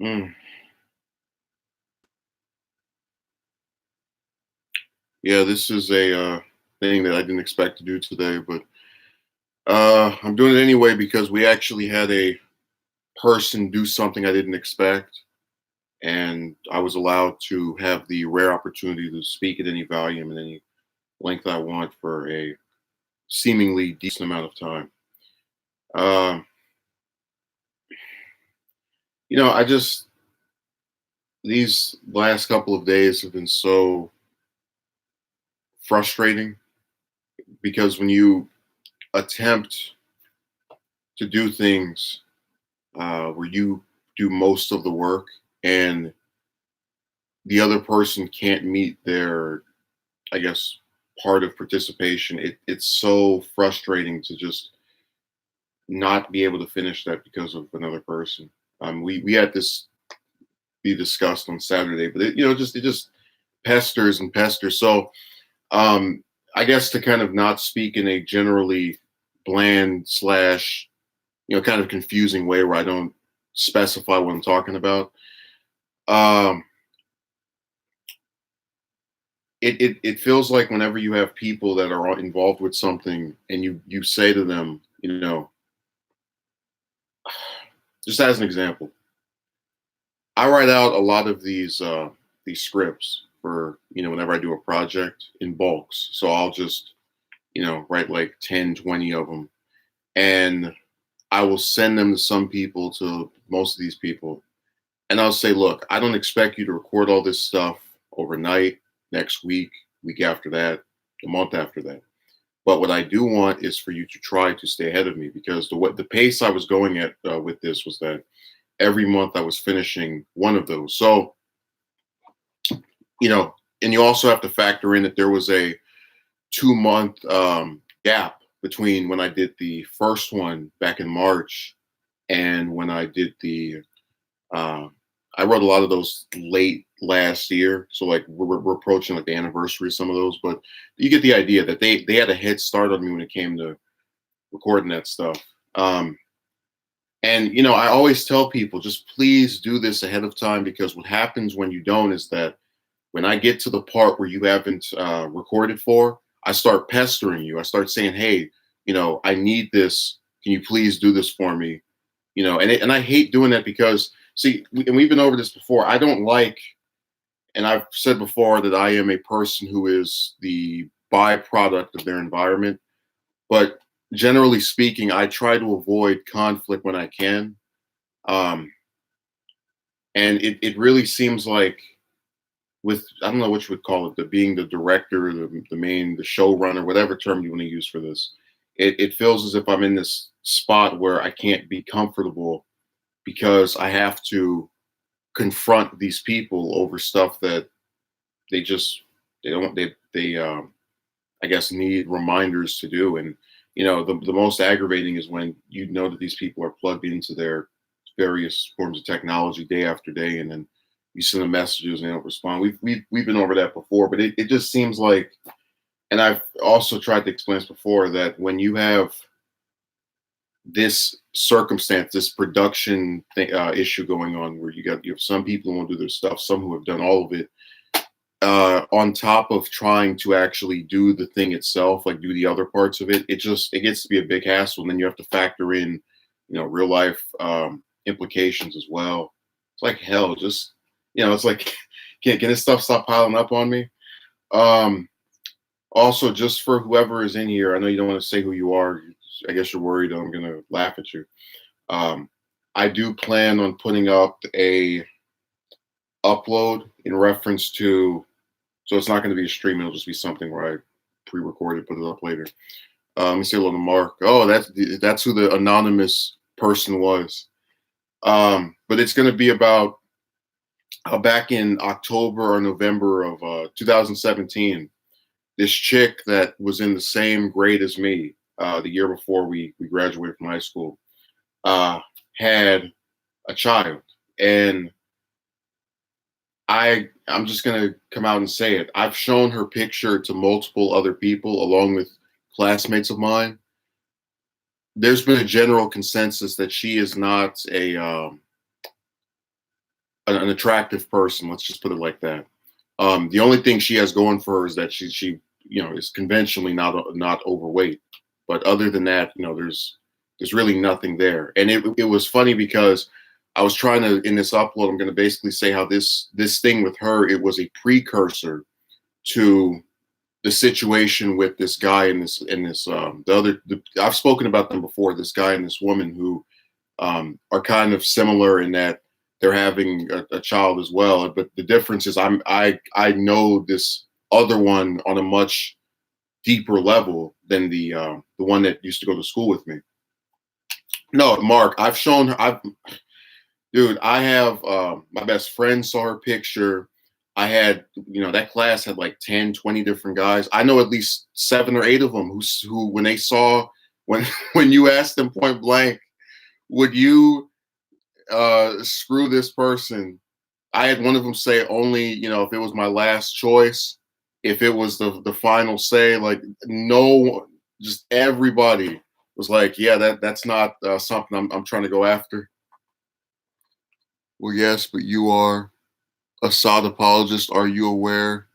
Mm. Yeah, this is a thing that I didn't expect to do today, but I'm doing it anyway because we actually had a person do something I didn't expect, and I was allowed to have the rare opportunity to speak at any volume and any length I want for a seemingly decent amount of time. Um, I just these last couple of days have been so frustrating because when you attempt to do things where you do most of the work and the other person can't meet their, I guess, part of participation, it's so frustrating to just not be able to finish that because of another person. We had this be discussed on Saturday, but it just pesters and pesters. So um, I guess to kind of not speak in a generally bland slash kind of confusing way where I don't specify what I'm talking about. Um, it feels like whenever you have people that are involved with something and you say to them, just as an example, I write out a lot of these scripts for whenever I do a project in bulks. So I'll just write like 10, 20 of them, and I will send them to some people, to most of these people, and I'll say, look, I don't expect you to record all this stuff overnight, next week, week after that, a month after that. But what I do want is for you to try to stay ahead of me, because the pace I was going at with this was that every month I was finishing one of those. So you know, and you also have to factor in that there was a 2 month gap between when I did the first one back in March and when I did the. Uh, I wrote a lot of those late last year, so like we're approaching like the anniversary of some of those, but you get the idea that they had a head start on me when it came to recording that stuff. Um, and I always tell people, just please do this ahead of time, because what happens when you don't is that when I get to the part where you haven't recorded for, I start pestering you. I start saying, "Hey, I need this. Can you please do this for me?" And I hate doing that because, see, and we've been over this before. I don't like, and I've said before that I am a person who is the byproduct of their environment. But generally speaking, I try to avoid conflict when I can. Um, and it really seems like, with, I don't know what you would call it, the being the director, the showrunner, whatever term you want to use for this, it feels as if I'm in this spot where I can't be comfortable because I have to confront these people over stuff that they just they don't they I guess need reminders to do. And the most aggravating is when you know that these people are plugged into their various forms of technology day after day, and then you send them messages and they don't respond. We've been over that before, but it just seems like, and I've also tried to explain this before, that when you have this circumstance, this production issue going on, where you have some people who won't do their stuff, some who have done all of it, on top of trying to actually do the thing itself, like do the other parts of it, it gets to be a big hassle. And then you have to factor in, real life implications as well. It's like hell. Just it's like, can this stuff stop piling up on me? Um, Also, just for whoever is in here, I know you don't want to say who you are. I guess you're worried I'm gonna laugh at you. Um, I do plan on putting up a upload in reference to, so it's not going to be a stream. It'll just be something where I pre-recorded, put it up later. Let me say hello to Mark. Oh, that's who the anonymous person was. But it's going to be about back in October or November of 2017. This chick that was in the same grade as me the year before we graduated from high school uh, had a child, and I'm just gonna come out and say it. I've shown her picture to multiple other people, along with classmates of mine. There's been a general consensus that she is not an attractive person. Let's just put it like that. The only thing she has going for her is that she is conventionally not overweight. But other than that, there's really nothing there. And it was funny because I was trying to, in this upload, I'm going to basically say how this thing with her, it was a precursor to the situation with this guy and I've spoken about them before, this guy and this woman who are kind of similar in that they're having a child as well. But the difference is I know this other one on a much deeper level than the one that used to go to school with me. No, Mark, dude, I have my best friend saw her picture. I had, that class had like 10, 20 different guys. I know at least 7 or 8 of them who when they saw, when when you asked them point blank, would you screw this person? I had one of them say only, if it was my last choice, if it was the final say, like no, just everybody was like, yeah, that's not something I'm trying to go after. Well, yes, but you are Assad apologist. Are you aware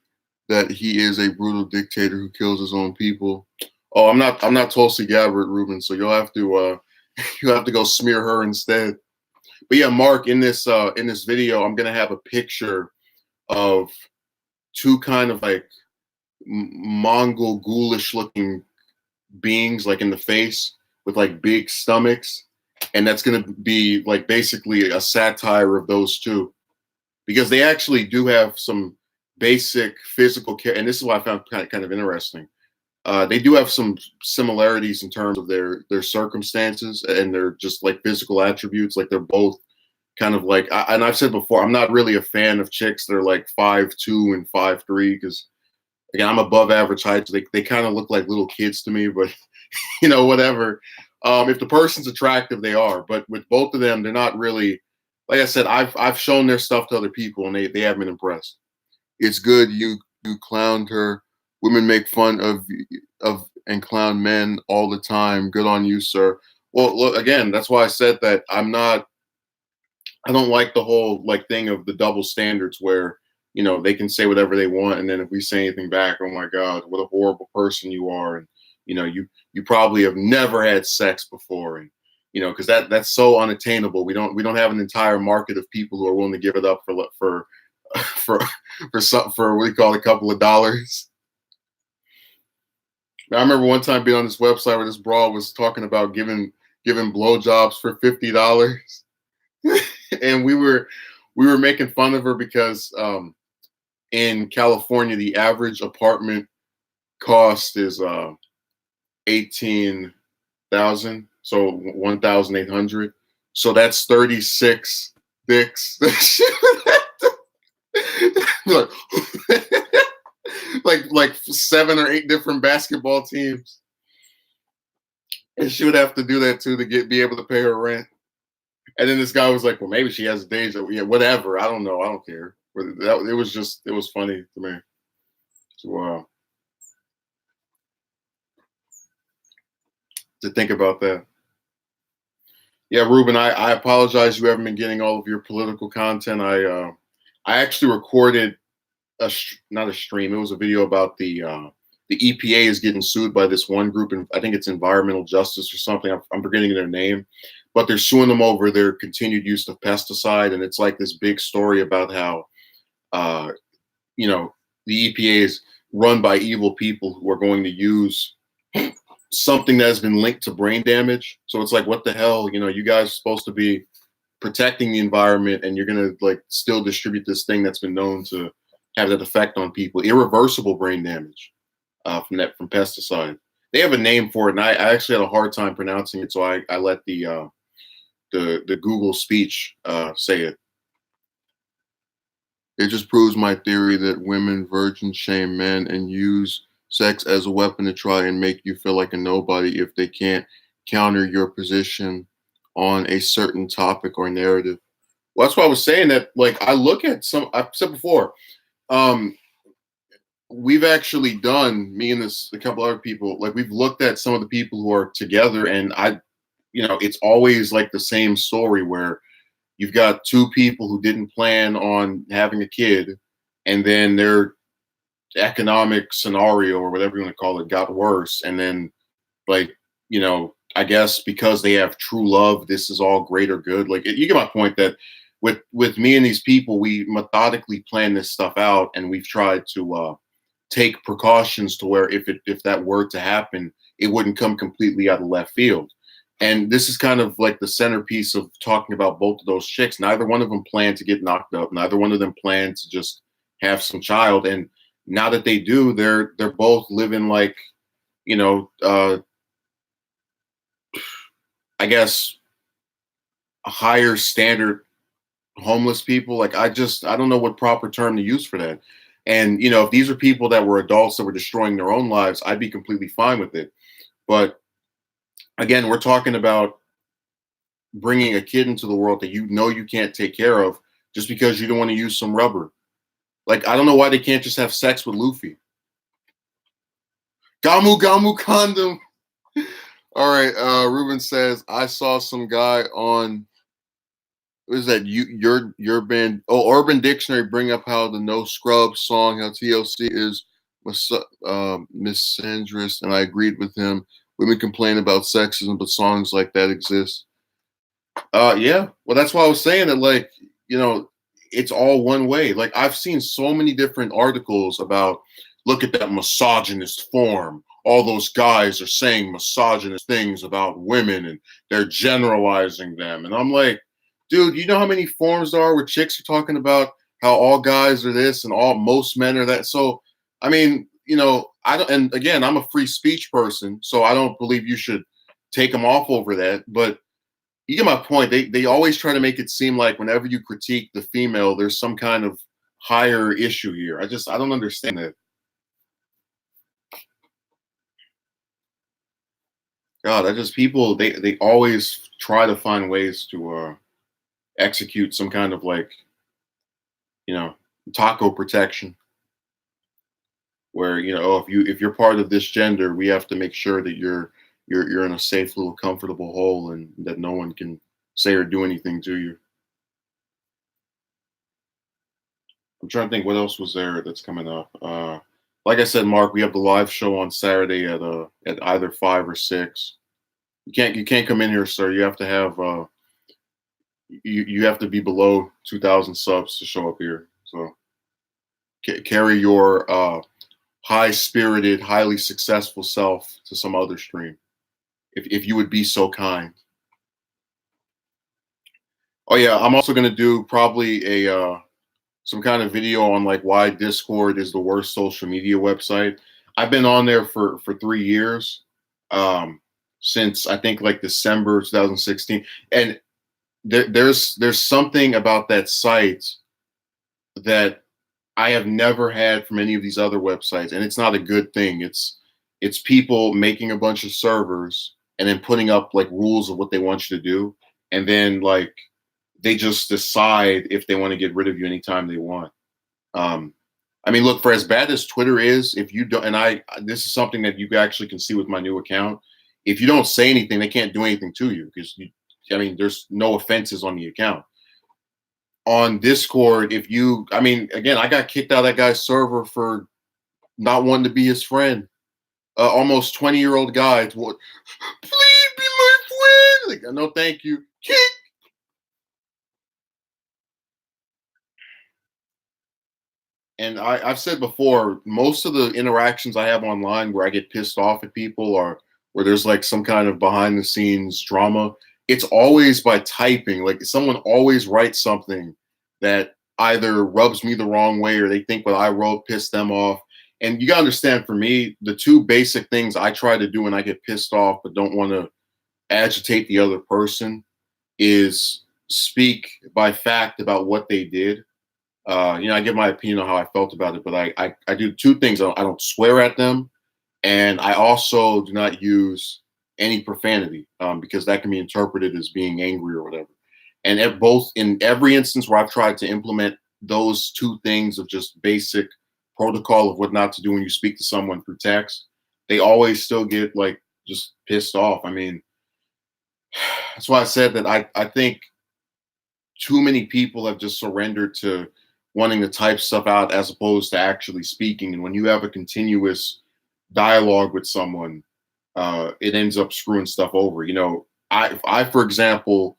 that he is a brutal dictator who kills his own people? Oh, I'm not Tulsi Gabbard, Ruben. So you'll have to you'll have to go smear her instead. But yeah, Mark, in this video, I'm gonna have a picture of 2 kind of like Mongol ghoulish looking beings, like in the face with like big stomachs, and that's gonna be like basically a satire of those 2. Because they actually do have some basic physical care, and this is what I found kind of interesting. They do have some similarities in terms of their circumstances and their just like physical attributes. Like they're both kind of like, and I've said before, I'm not really a fan of chicks that are like 5'2" and 5'3" because again, I'm above average height, so they kind of look like little kids to me. But whatever. If the person's attractive, they are. But with both of them, they're not really. Like I said, I've shown their stuff to other people, and they haven't been impressed. It's good you clowned her. Women make fun of and clown men all the time. Good on you, sir. Well, look, again, that's why I said that I don't like the whole like thing of the double standards where they can say whatever they want, and then if we say anything back, oh my God, what a horrible person you are, and you probably have never had sex before, and because that's so unattainable. We don't have an entire market of people who are willing to give it up for what do you call it, a couple of dollars. I remember one time being on this website where this broad was talking about giving blowjobs for $50, and we were making fun of her because in California the average apartment cost is 18,000. So 1,800. So that's 36 dicks. like 7 or 8 different basketball teams, and she would have to do that too to be able to pay her rent. And then this guy was like, "Well, maybe she has a day job. Yeah, whatever. I don't know. I don't care." But it was funny to me. So to think about that. Yeah, Ruben, I apologize. You haven't been getting all of your political content. I actually recorded not a stream. It was a video about the EPA is getting sued by this one group, and I think it's Environmental Justice or something. I'm forgetting their name, but they're suing them over their continued use of pesticide, and it's like this big story about how the EPA is run by evil people who are going to use something that has been linked to brain damage. So it's like, what the hell? You guys are supposed to be protecting the environment, and you're gonna like still distribute this thing that's been known to have that effect on people. Irreversible brain damage from pesticide. They have a name for it, and I actually had a hard time pronouncing it, so I let the Google speech say it. It just proves my theory that women virgin shame men and use sex as a weapon to try and make you feel like a nobody if they can't counter your position on a certain topic or narrative. Well, that's why I was saying that, like, I look at I've said before, we've actually done, me and a couple other people, like we've looked at some of the people who are together, and it's always like the same story where you've got two people who didn't plan on having a kid, and then their economic scenario or whatever you want to call it got worse, and then like I guess because they have true love, this is all greater good. Like you get my point that with me and these people, we methodically plan this stuff out, and we've tried to take precautions to where if that were to happen, it wouldn't come completely out of left field. And this is kind of like the centerpiece of talking about both of those chicks. Neither one of them planned to get knocked up. Neither one of them planned to just have some child. And now that they do, they're both living like, you know, I guess a higher standard homeless people. Like I don't know what proper term to use for that. And if these are people that were adults that were destroying their own lives, I'd be completely fine with it. But again, we're talking about bringing a kid into the world that you can't take care of just because you don't want to use some rubber. Like I don't know why they can't just have sex with Luffy. Gamu Gamu condom. All right, Ruben says I saw some guy on. What is that? Your band? Oh, Urban Dictionary bring up how the No Scrubs song, how TLC is misandrist, and I agreed with him. Women complain about sexism, but songs like that exist. Yeah. Well, that's why I was saying that, like, it's all one way. Like, I've seen so many different articles about, look at that misogynist form. All those guys are saying misogynist things about women and they're generalizing them. And I'm like, dude, you know how many forms there are where chicks are talking about how all guys are this and most men are that. So, I mean, I don't, and again, I'm a free speech person, so I don't believe you should take them off over that. But you get my point. They always try to make it seem like whenever you critique the female, there's some kind of higher issue here. I don't understand that. God, people they always try to find ways to execute some kind of like, you know, taco protection where, oh, if you're part of this gender, we have to make sure that you're in a safe little comfortable hole and that no one can say or do anything to you. I'm trying to think what else was there that's coming up. Like I said, Mark, we have the live show on Saturday at either 5 or 6. You can't come in here, sir. You have to have you have to be below 2,000 subs to show up here. So carry your high-spirited, highly successful self to some other stream, if you would be so kind. Oh yeah, I'm also gonna do probably a some kind of video on like why Discord is the worst social media website. I've been on there for 3 years, since I think like December 2016, and there's something about that site that I have never had from any of these other websites, and it's not a good thing. It's people making a bunch of servers and then putting up like rules of what they want you to do, and then like they just decide if they want to get rid of you anytime they want. Um, I mean, look, for as bad as Twitter is, if you don't, and this is something that you actually can see with my new account. If you don't say anything, they can't do anything to you because there's no offenses on the account. On Discord, again, I got kicked out of that guy's server for not wanting to be his friend. Almost 20-year-old guy. Please be my friend. Like, no, thank you. Kick. And I've said before, most of the interactions I have online where I get pissed off at people or where there's like some kind of behind the scenes drama, it's always by typing. Like someone always writes something that either rubs me the wrong way or they think what I wrote pissed them off. And you gotta understand, for me, the two basic things I try to do when I get pissed off but don't want to agitate the other person is speak by fact about what they did. I give my opinion on how I felt about it, but I do two things. I don't swear at them, and I also do not use any profanity, because that can be interpreted as being angry or whatever. And in every instance where I've tried to implement those two things of just basic protocol of what not to do when you speak to someone through text, they always still get like just pissed off. I mean, that's why I said that I think too many people have just surrendered to wanting to type stuff out as opposed to actually speaking. And when you have a continuous dialogue with someone, it ends up screwing stuff over. I for example,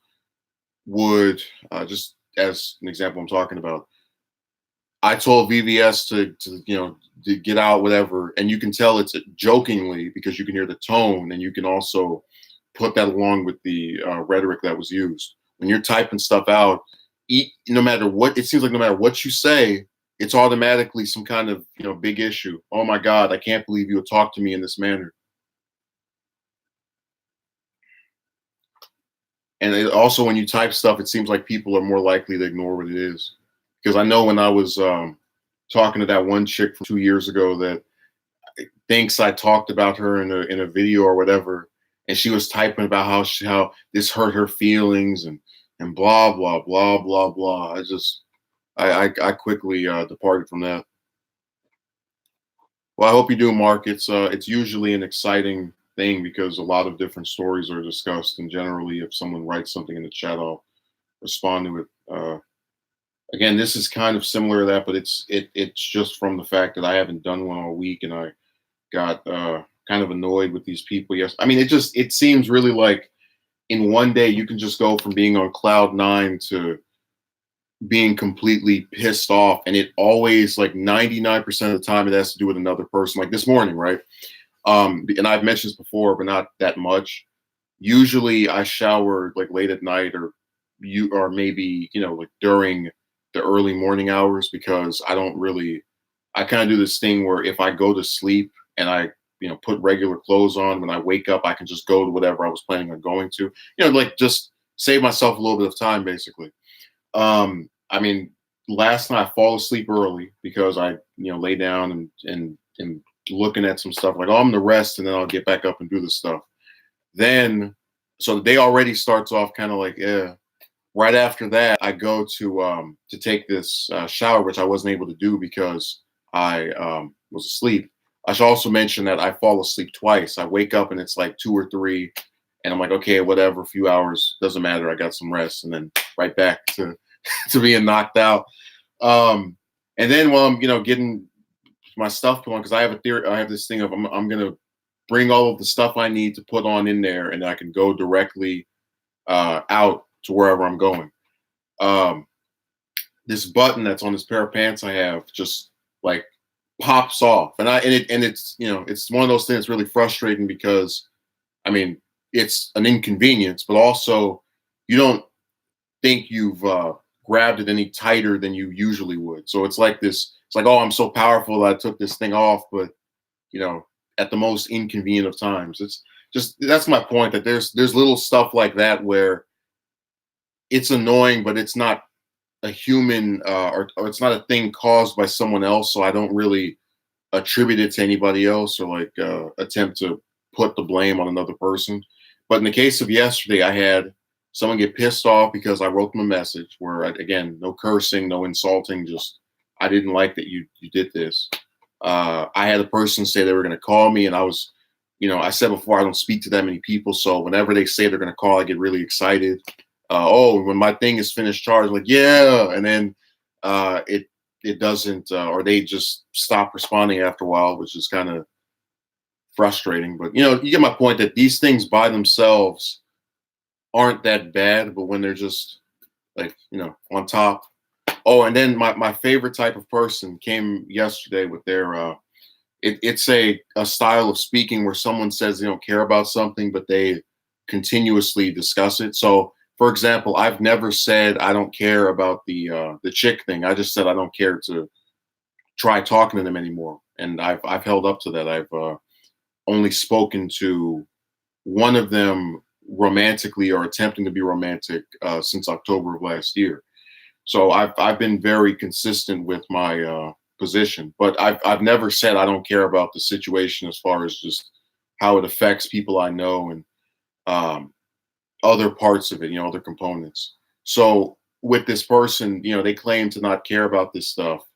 would just as an example, I'm talking about. I told VVS to get out, whatever, and you can tell it's jokingly because you can hear the tone, and you can also put that along with the rhetoric that was used. When you're typing stuff out, no matter what, it seems like no matter what you say, it's automatically some kind of big issue. Oh my God, I can't believe you would talk to me in this manner. And also, when you type stuff, it seems like people are more likely to ignore what it is. Because I know when I was talking to that one chick from 2 years ago that thinks I talked about her in a video or whatever, and she was typing about how this hurt her feelings and blah blah blah blah blah. I quickly departed from that. Well, I hope you do, Mark. It's usually an exciting thing because a lot of different stories are discussed, and generally, if someone writes something in the chat, I'll respond to it. Again, this is kind of similar to that, but it's just from the fact that I haven't done one all week, and I got kind of annoyed with these people. Yes, I mean it seems really like in one day you can just go from being on cloud nine to being completely pissed off, and it always, like 99% of the time, it has to do with another person. Like this morning, right? And I've mentioned this before, but not that much. Usually, I shower like late at night, or maybe like during the early morning hours because I don't really. I kind of do this thing where if I go to sleep and I put regular clothes on, when I wake up I can just go to whatever I was planning on going to. Like just save myself a little bit of time, basically. I mean, last night I fall asleep early because I lay down and looking at some stuff like, oh, I'm gonna rest and then I'll get back up and do this stuff. Then, so the day already starts off kind of like, yeah. Right after that, I go to take this shower, which I wasn't able to do because I was asleep. I should also mention that I fall asleep twice. I wake up and it's like 2 or 3, and I'm like, okay, whatever, a few hours, doesn't matter. I got some rest, and then right back to to being knocked out. And then while I'm getting my stuff put on, because I have a theory, I have this thing of I'm gonna bring all of the stuff I need to put on in there, and I can go directly out to wherever I'm going. Um, this button that's on this pair of pants I have just like pops off, and it's it's one of those things that's really frustrating because I mean it's an inconvenience, but also you don't think you've grabbed it any tighter than you usually would. So it's like this. It's like, oh, I'm so powerful that I took this thing off, but at the most inconvenient of times. It's just that's my point, that there's little stuff like that where it's annoying, but it's not a human or it's not a thing caused by someone else. So I don't really attribute it to anybody else or like attempt to put the blame on another person. But in the case of yesterday, I had someone get pissed off because I wrote them a message where, again, no cursing, no insulting, just I didn't like that you did this. I had a person say they were going to call me, and I was, I said before I don't speak to that many people, so whenever they say they're going to call, I get really excited. Oh, when my thing is finished charged, like yeah, and then it doesn't, or they just stop responding after a while, which is kind of frustrating. But you get my point that these things by themselves aren't that bad, but when they're just like on top. Oh, and then my favorite type of person came yesterday with their it's a style of speaking where someone says they don't care about something, but they continuously discuss it. So, for example, I've never said I don't care about the chick thing. I just said I don't care to try talking to them anymore, and I've held up to that. I've only spoken to one of them romantically or attempting to be romantic since October of last year. So I've been very consistent with my position, but I've never said I don't care about the situation as far as just how it affects people I know and other parts of it, other components. So with this person, they claim to not care about this stuff,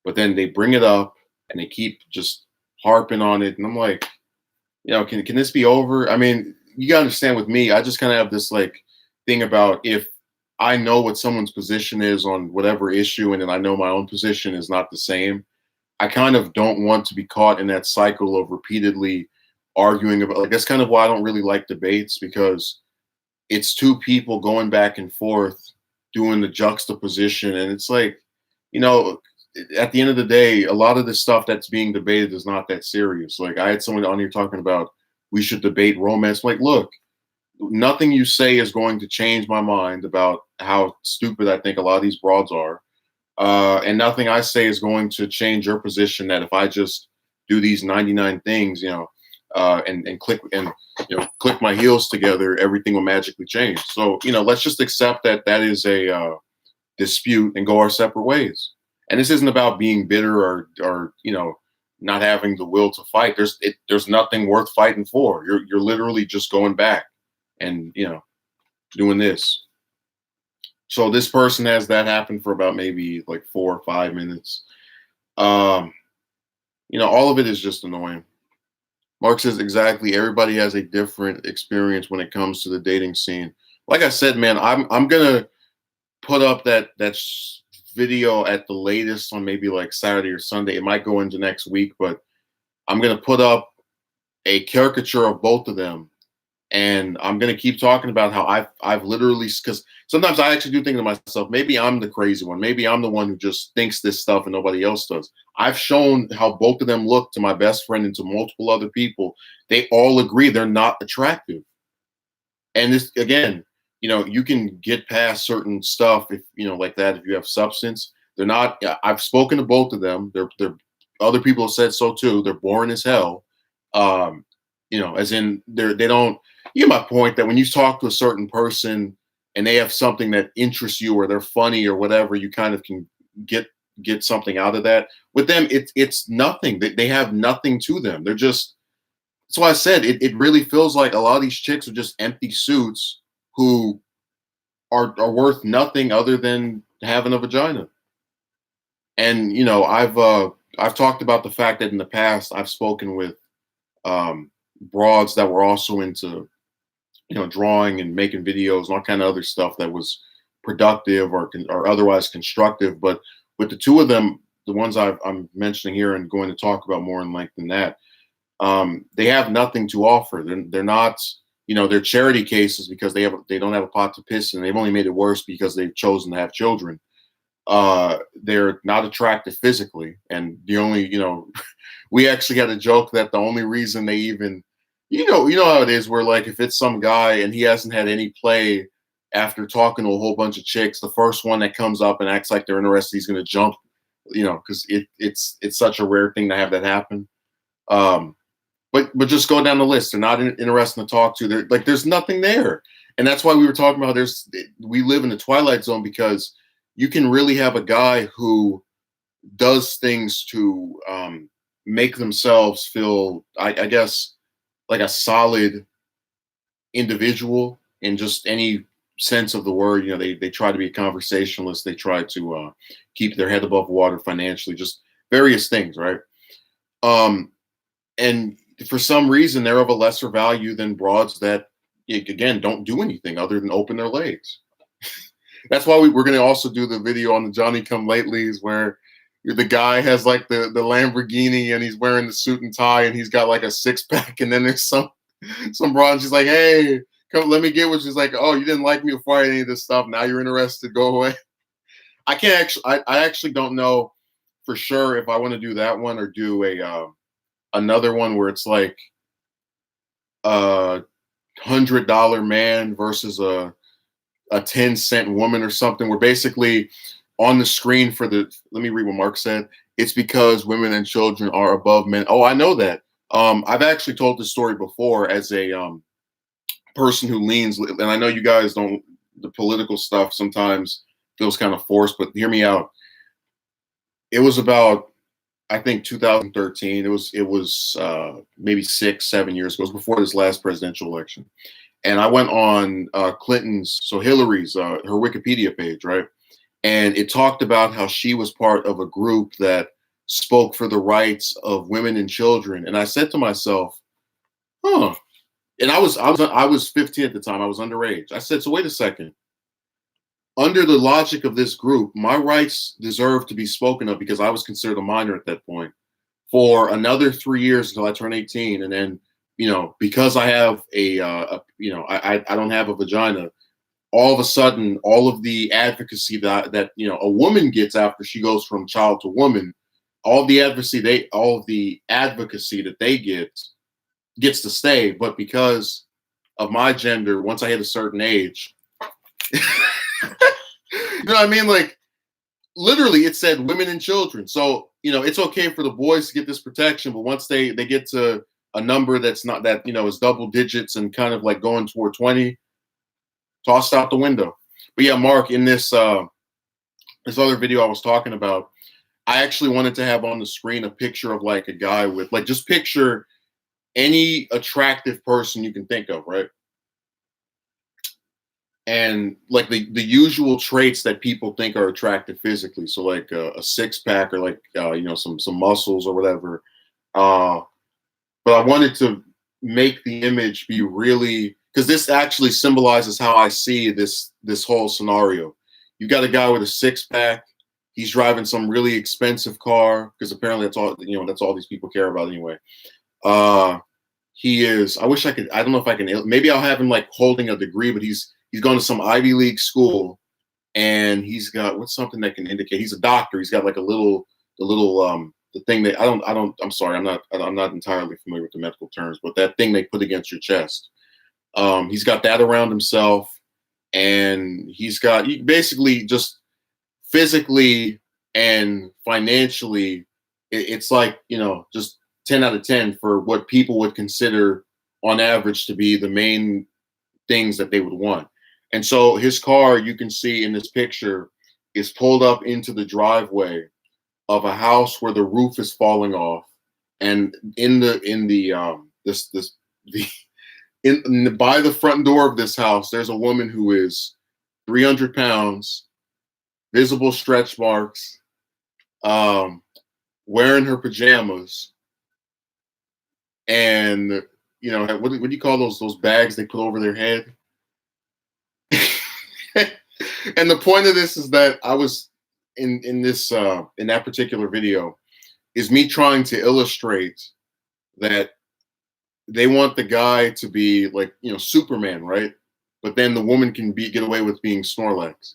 but then they bring it up and they keep just harping on it, and I'm like, can this be over? I mean, you gotta understand with me, I just kind of have this like thing about if I know what someone's position is on whatever issue, and then I know my own position is not the same. I kind of don't want to be caught in that cycle of repeatedly arguing about, like, that's kind of why I don't really like debates, because it's two people going back and forth doing the juxtaposition, and it's like, you know, at the end of the day, a lot of the stuff that's being debated is not that serious. Like, I had someone on here talking about we should debate romance. I'm like, look, nothing you say is going to change my mind about how stupid I think a lot of these broads are. And nothing I say is going to change your position that if I just do these 99 things, and click and click my heels together, everything will magically change. So let's just accept that that is a dispute and go our separate ways. And this isn't about being bitter or not having the will to fight. There's nothing worth fighting for. You're literally just going back and doing this. So this person has that happen for about maybe like 4 or 5 minutes. All of it is just annoying. Mark says exactly. Everybody has a different experience when it comes to the dating scene. Like I said, man, I'm gonna put up that video at the latest on maybe like Saturday or Sunday. It might go into next week, but I'm gonna put up a caricature of both of them, and I'm gonna keep talking about how I've literally, because sometimes I actually do think to myself, maybe I'm the crazy one, maybe I'm the one who just thinks this stuff and nobody else does. I've shown how both of them look to my best friend and to multiple other people. They all agree they're not attractive. And this, again, you can get past certain stuff if like that. If you have substance, they're not. I've spoken to both of them. They're other people have said so too. They're boring as hell. As in they don't. You get my point that when you talk to a certain person and they have something that interests you or they're funny or whatever, you kind of can get something out of that. With them, it's nothing. They have nothing to them. They're just. That's why I said it really feels like a lot of these chicks are just empty suits who are worth nothing other than having a vagina. And I've talked about the fact that in the past I've spoken with broads that were also into drawing and making videos and all kind of other stuff that was productive or otherwise constructive. But with the two of them, the ones I'm mentioning here and going to talk about more in length than that, they have nothing to offer. They're not, they're charity cases because they don't have a pot to piss in. They've only made it worse because they've chosen to have children. They're not attractive physically, and the only, we actually had a joke that the only reason they even, you know how it is, where like if it's some guy and he hasn't had any play after talking to a whole bunch of chicks, the first one that comes up and acts like they're interested, he's going to jump, because it's such a rare thing to have that happen. But just go down the list. They're not interesting to talk to. There's nothing there, and that's why we were talking about we live in the twilight zone, because you can really have a guy who does things to make themselves feel, I guess, like a solid individual in just any sense of the word. They try to be a conversationalist. They try to keep their head above water financially, just various things, right? And for some reason, they're of a lesser value than broads that, again, don't do anything other than open their legs. That's why we're going to also do the video on the Johnny Come Latelys where the guy has like the Lamborghini and he's wearing the suit and tie and he's got like a 6-pack, and then there's some broad. She's like, "Hey, come, let me get what." She's like, "Oh, you didn't like me before I had any of this stuff. Now you're interested. Go away." I can't actually. I actually don't know for sure if I want to do that one or do a another one where it's like $100 man versus a 10-cent woman or something, where basically on the screen let me read what Mark said. It's because women and children are above men. Oh, I know that. I've actually told this story before as a person who leans, and I know you guys don't, the political stuff sometimes feels kind of forced, but hear me out. It was about, I think, 2013. It was maybe 6-7 years ago. It was before this last presidential election. And I went on Hillary's, her Wikipedia page, right? And it talked about how she was part of a group that spoke for the rights of women and children. And I said to myself, huh. And I was 15 at the time. I was underage. I said, so wait a second. under the logic of this group, my rights deserve to be spoken of because I was considered a minor at that point for another 3 years until I turn 18. And then, because I have I don't have a vagina, all of a sudden, all of the advocacy that a woman gets after she goes from child to woman, all the advocacy that they gets to stay. But because of my gender, once I hit a certain age, you know what I mean? Like, literally, it said women and children. So, it's okay for the boys to get this protection, but once they get to a number that's not that, is double digits and kind of like going toward 20, tossed out the window. But yeah, Mark, in this other video I was talking about, I actually wanted to have on the screen a picture of like a guy with, like, just picture any attractive person you can think of, right? And like the usual traits that people think are attractive physically. So like a six pack or like some muscles or whatever. But I wanted to make the image be really, because this actually symbolizes how I see this whole scenario. You've got a guy with a six pack. He's driving some really expensive car because apparently that's all these people care about anyway. He is. I wish I could. I don't know if I can. Maybe I'll have him like holding a degree, but he's going to some Ivy League school, and he's got what's something that can indicate he's a doctor. He's got like the thing that I'm sorry, I'm not entirely familiar with the medical terms, but that thing they put against your chest. He's got that around himself, and he basically just physically and financially, it's like, just 10 out of 10 for what people would consider on average to be the main things that they would want. And so his car, you can see in this picture, is pulled up into the driveway of a house where the roof is falling off, and by the front door of this house, there's a woman who is 300 pounds, visible stretch marks, wearing her pajamas, and what do you call those bags they put over their head? And the point of this is that I was in that particular video is me trying to illustrate that they want the guy to be like, Superman, right? But then the woman can get away with being Snorlax.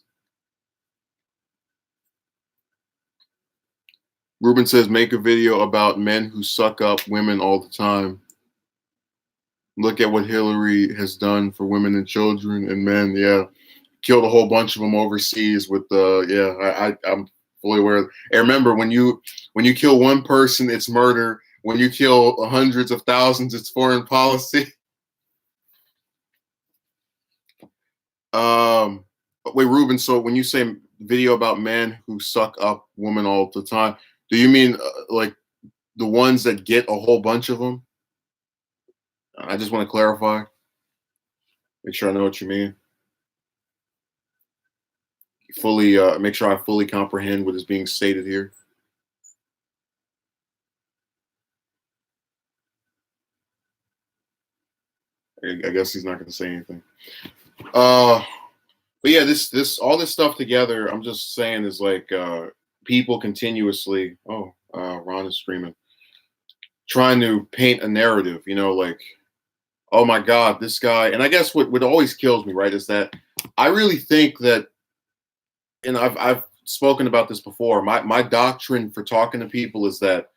Ruben says, make a video about men who suck up women all the time. Look at what Hillary has done for women and children and men. Yeah. Killed a whole bunch of them overseas with I'm fully aware. And remember, when you kill one person, it's murder. When you kill hundreds of thousands, it's foreign policy. Wait, Ruben, so when you say video about men who suck up women all the time, do you mean like the ones that get a whole bunch of them? I just want to clarify. Make sure I know what you mean. Fully make sure I fully comprehend what is being stated here. I guess he's not going to say anything. But yeah, all this stuff together, I'm just saying, is like people continuously. Oh, Ron is screaming, trying to paint a narrative. Like, oh my God, this guy. And I guess what always kills me, right, is that I really think that. And I've spoken about this before. My doctrine for talking to people is that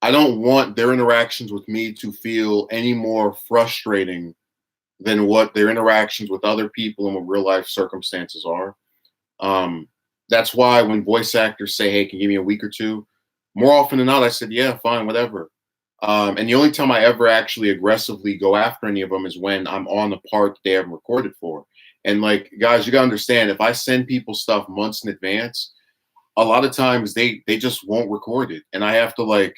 I don't want their interactions with me to feel any more frustrating than what their interactions with other people and what real life circumstances are. That's why when voice actors say, hey, can you give me a week or two? More often than not, I said, yeah, fine, whatever. And the only time I ever actually aggressively go after any of them is when I'm on the part they haven't recorded for. And like, guys, you gotta understand, if I send people stuff months in advance, a lot of times they just won't record it. And I have to like,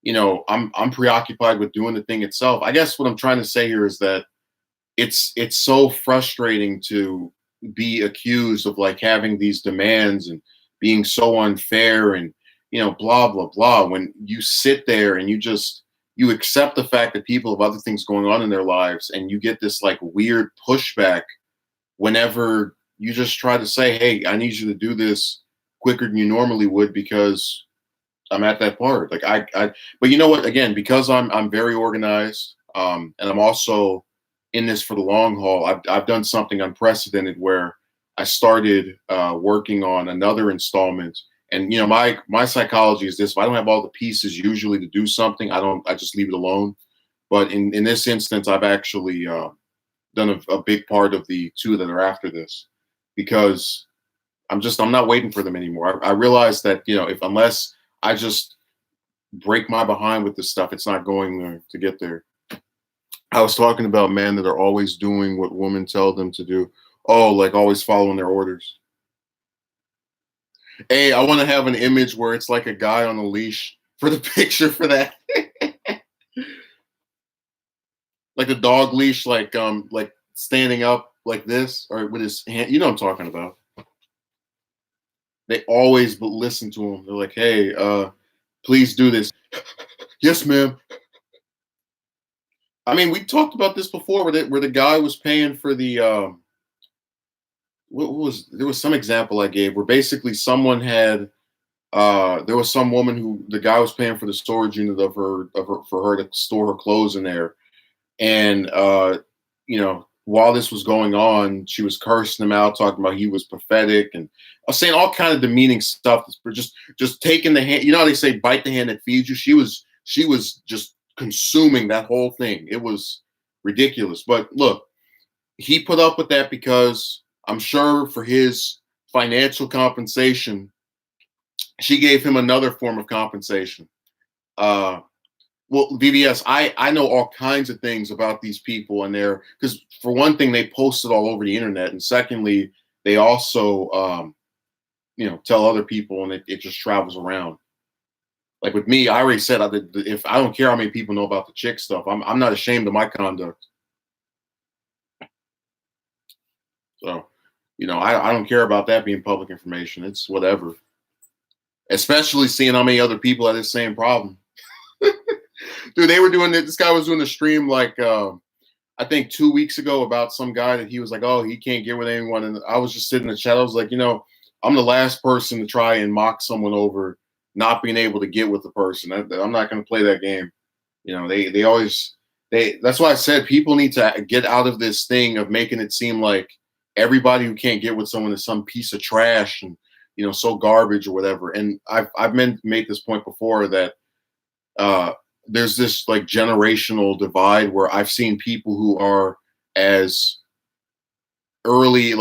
I'm preoccupied with doing the thing itself. I guess what I'm trying to say here is that it's so frustrating to be accused of like having these demands and being so unfair and, blah, blah, blah, when you sit there and you accept the fact that people have other things going on in their lives, and you get this like weird pushback whenever you just try to say, hey, I need you to do this quicker than you normally would because I'm at that part. Like but you know what? Again, because I'm very organized, and I'm also in this for the long haul. I've done something unprecedented where I started working on another installment. And my psychology is this: if I don't have all the pieces usually to do something, I just leave it alone. But in this instance, I've actually done a big part of the two that are after this because I'm not waiting for them anymore. I realize that if unless I just break my behind with this stuff, it's not going there to get there. I was talking about men that are always doing what women tell them to do. Oh, like always following their orders. Hey, I want to have an image where it's like a guy on a leash for the picture for that. Like a dog leash, like standing up like this or with his hand. You know what I'm talking about. They always listen to him. They're like, hey, please do this. Yes, ma'am. I mean, we talked about this before, where the guy was paying for the what was there was some example I gave where basically someone had there was some woman who the guy was paying for the storage unit of her for her to store her clothes in there, and while this was going on, she was cursing him out, talking about he was pathetic, and I was saying all kind of demeaning stuff. For just taking the hand. You know how they say bite the hand that feeds you. She was just consuming that whole thing. It was ridiculous. But look, he put up with that because I'm sure for his financial compensation, she gave him another form of compensation. Uh, well, VVS, I know all kinds of things about these people and their because for one thing, they post it all over the internet, and secondly, they also tell other people, and it just travels around. Like with me, I already said if I don't care how many people know about the chick stuff, I'm not ashamed of my conduct. So, I don't care about that being public information. It's whatever. Especially seeing how many other people had the same problem. Dude, they were doing it. This guy was doing a stream like I think 2 weeks ago about some guy that he was like, oh, he can't get with anyone. And I was just sitting in the chat. I was like, I'm the last person to try and mock someone over not being able to get with the person. I'm not going to play that game. They always that's why I said people need to get out of this thing of making it seem like everybody who can't get with someone is some piece of trash and so garbage or whatever. And I've made this point before that there's this like generational divide where I've seen people who are as early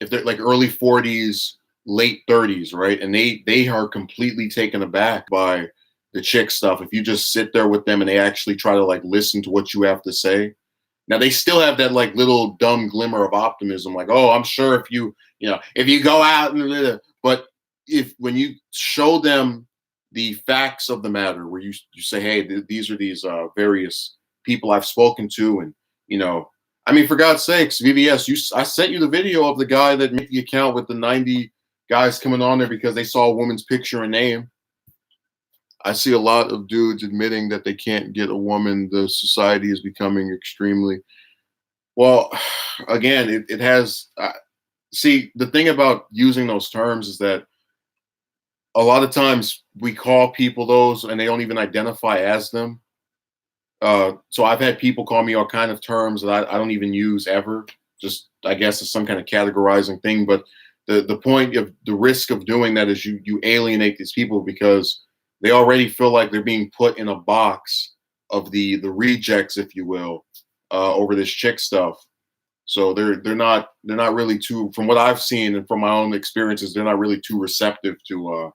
if they're like early 40s, late 30s, right? And they are completely taken aback by the chick stuff. If you just sit there with them and they actually try to like listen to what you have to say. Now they still have that like little dumb glimmer of optimism, like, oh, I'm sure if you go out but when you show them the facts of the matter, where you say, hey, these are these various people I've spoken to, and I mean, for God's sakes, VVS, I sent you the video of the guy that made the account with the 90 guys coming on there because they saw a woman's picture and name. I see a lot of dudes admitting that they can't get a woman. The society is becoming extremely well. Again, it has. See, the thing about using those terms is that a lot of times we call people those and they don't even identify as them. So I've had people call me all kind of terms that I don't even use ever. Just I guess it's some kind of categorizing thing. But the point of the risk of doing that is you alienate these people because they already feel like they're being put in a box of the rejects, if you will, over this chick stuff. So they're not really too, from what I've seen and from my own experiences, they're not really too receptive to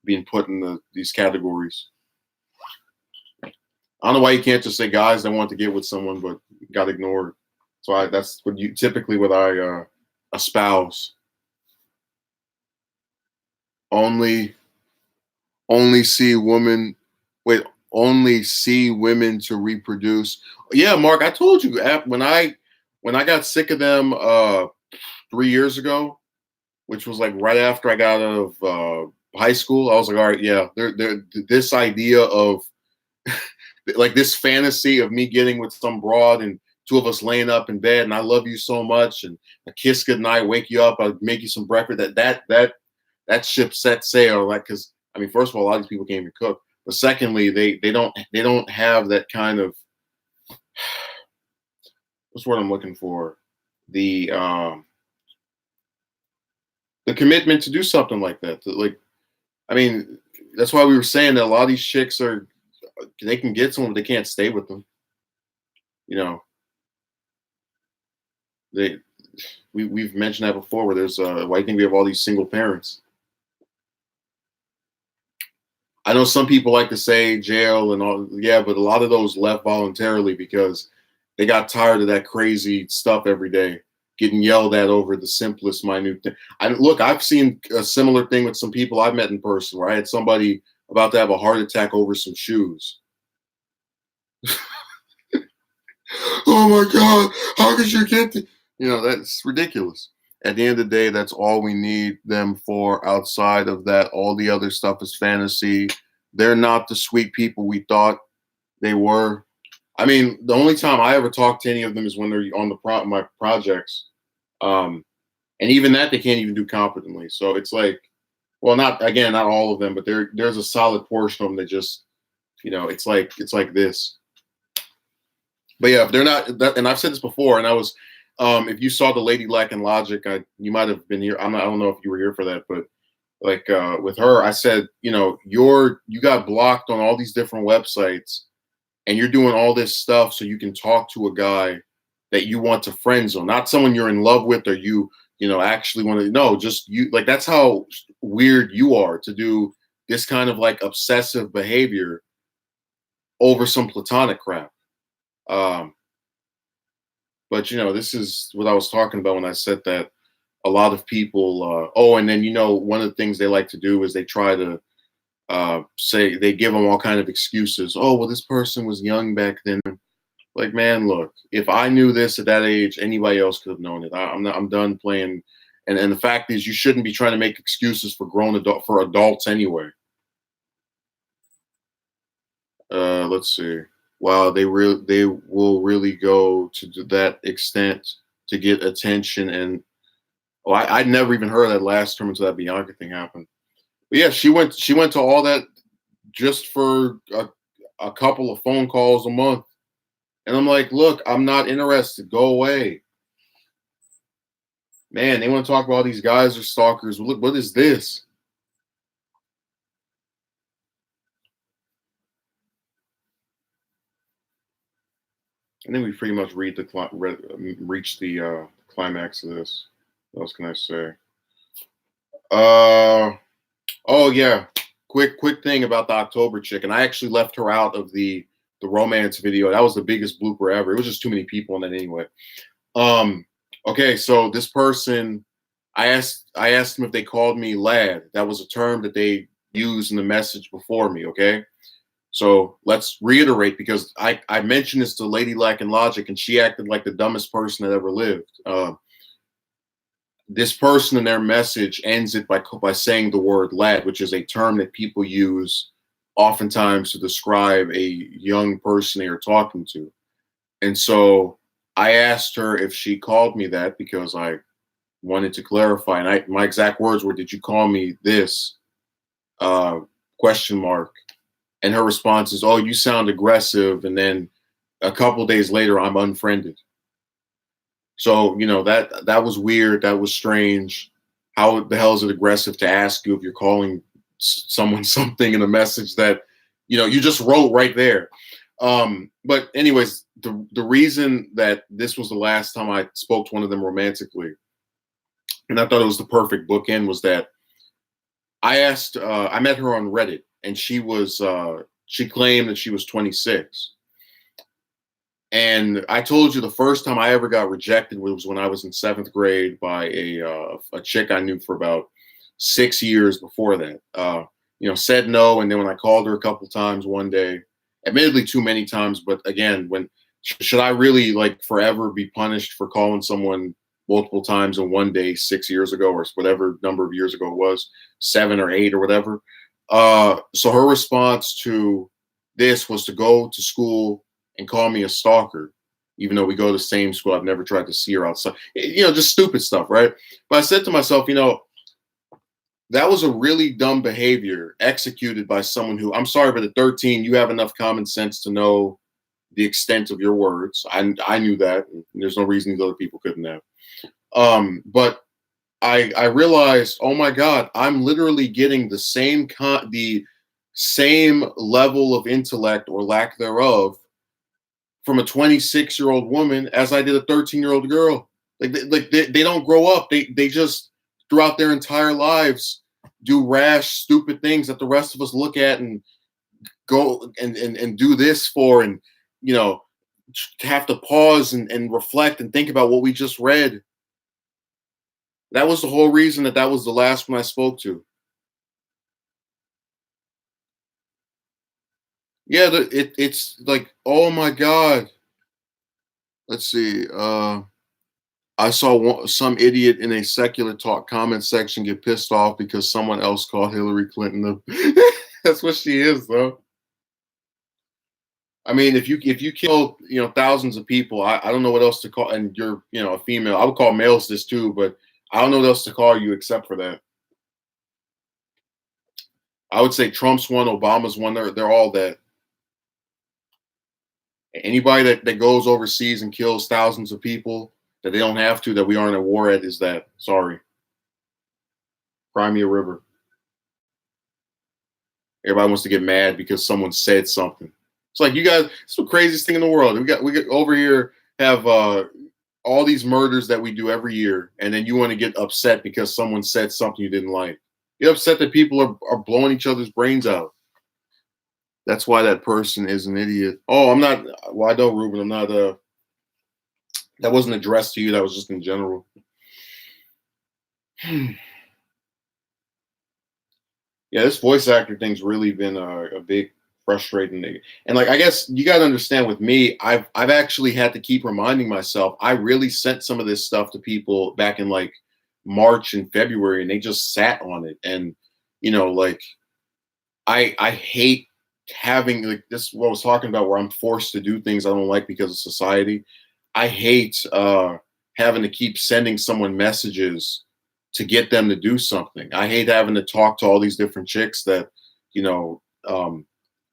being put in these categories. I don't know why you can't just say guys that want to get with someone, but got ignored. So that's typically what I espouse. Only see women. Wait, only see women to reproduce. Yeah, Mark, I told you when I got sick of them 3 years ago, which was like right after I got out of high school. I was like, all right, yeah, they're this idea of like this fantasy of me getting with some broad and two of us laying up in bed, and I love you so much, and a kiss goodnight, wake you up, I'll make you some breakfast. That ship set sail. Like, because I mean, first of all, a lot of these people can't even cook, but secondly, they don't have that kind of, what's the word I'm looking for, the um the commitment to do something like that. Like, I mean, that's why we were saying that a lot of these chicks are, they can get someone, but they can't stay with them. You know, they we've mentioned that before. Where there's why do you think we have all these single parents? I know some people like to say jail and all, yeah, but a lot of those left voluntarily because they got tired of that crazy stuff every day, getting yelled at over the simplest, minute thing. Look, I've seen a similar thing with some people I've met in person where I had somebody about to have a heart attack over some shoes. Oh my God, how could you get the, that's ridiculous. At the end of the day, that's all we need them for. Outside of that, all the other stuff is fantasy. They're not the sweet people we thought they were. I mean, the only time I ever talk to any of them is when they're on my projects. And even that they can't even do competently. So it's like, well, not all of them, but there's a solid portion of them that just, it's like this. But yeah, if they're not that, and I've said this before, and I was, if you saw the Lady Lacking Logic, you might have been here. I don't know if you were here for that, but like with her, I said, you got blocked on all these different websites, and you're doing all this stuff so you can talk to a guy that you want to friend zone, not someone you're in love with or actually want to know. Just you, like, that's how weird you are to do this kind of like obsessive behavior over some platonic crap. Um, but this is what I was talking about when I said that a lot of people. And then one of the things they like to do is they try to say, they give them all kind of excuses. Oh, well, this person was young back then. Like, man, look, if I knew this at that age, anybody else could have known it. I'm done playing. And the fact is, you shouldn't be trying to make excuses for adults anyway. Let's see. Wow, they will really go to that extent to get attention. And I'd never even heard of that last term until that Bianca thing happened. But yeah, she went to all that just for a couple of phone calls a month. And I'm like, look, I'm not interested. Go away. Man, they want to talk about all these guys are stalkers. Look, what is this? I think we pretty much reached the climax of this. What else can I say? Oh yeah, quick thing about the October chick, and I actually left her out of the romance video. That was the biggest blooper ever. It was just too many people in that anyway. Okay, so this person, I asked them if they called me lad. That was a term that they used in the message before me. Okay. So let's reiterate, because I mentioned this to Lady Lacking Logic, and she acted like the dumbest person that ever lived. This person in their message ends it by saying the word lad, which is a term that people use oftentimes to describe a young person they are talking to. And so I asked her if she called me that because I wanted to clarify. And my exact words were, "Did you call me this?" Question mark. And her response is, "Oh, you sound aggressive." And then a couple days later, I'm unfriended. So, that was weird. That was strange. How the hell is it aggressive to ask you if you're calling someone something in a message that, you just wrote right there? But anyways, the reason that this was the last time I spoke to one of them romantically, and I thought it was the perfect bookend, was that I met her on Reddit, and she claimed that she was 26. And I told you the first time I ever got rejected was when I was in 7th grade by a chick I knew for about 6 years before that. Said no, and then when I called her a couple times one day, admittedly too many times, but again, should I really like forever be punished for calling someone multiple times in one day 6 years ago, or whatever number of years ago it was, 7 or 8 or whatever? So her response to this was to go to school and call me a stalker. even though we go to the same school. I've never tried to see her outside. Just stupid stuff, right? But I said to myself, that was a really dumb behavior executed by someone who, I'm sorry, but at 13, you have enough common sense to know the extent of your words. I knew that. And there's no reason these other people couldn't have. But I realized, oh my God, I'm literally getting the same level of intellect or lack thereof from a 26-year-old woman as I did a 13-year-old girl. They don't grow up. They just throughout their entire lives do rash, stupid things that the rest of us look at and go and do this for, and have to pause and reflect and think about what we just read. That was the whole reason that was the last one I spoke to. Yeah, it's like, oh my God. Let's see. I saw some idiot in a secular talk comment section get pissed off because someone else called Hillary Clinton That's what she is, though. I mean, if you kill thousands of people, I don't know what else to call. And you're a female. I would call males this too, but I don't know what else to call you except for that. I would say Trump's one, Obama's one. They're all that. Anybody that goes overseas and kills thousands of people that they don't have to, that we aren't at war at, is that. Sorry. Crimea River. Everybody wants to get mad because someone said something. It's like, you guys, it's the craziest thing in the world. We get over here, have all these murders that we do every year, and then you want to get upset because someone said something you didn't like. You're upset that people are blowing each other's brains out. That's why that person is an idiot. Oh, I'm not. Well, I know, Ruben. I'm not. That wasn't addressed to you. That was just in general. Yeah, this voice actor thing's really been a big frustrating thing. And like, I guess you got to understand with me, I've actually had to keep reminding myself. I really sent some of this stuff to people back in like March and February, and they just sat on it. And like, I hate having, like, this is what I was talking about, where I'm forced to do things I don't like because of society. I hate having to keep sending someone messages to get them to do something. I hate having to talk to all these different chicks that,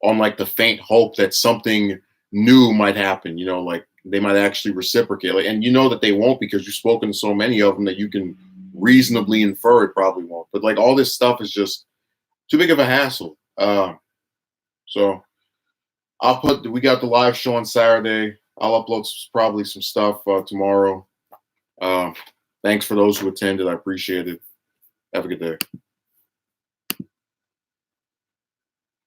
on like the faint hope that something new might happen, like they might actually reciprocate. Like, and that they won't, because you've spoken to so many of them that you can reasonably infer it probably won't. But like, all this stuff is just too big of a hassle. So we got the live show on Saturday. I'll upload probably some stuff tomorrow. Thanks for those who attended. I appreciate it. Have a good day.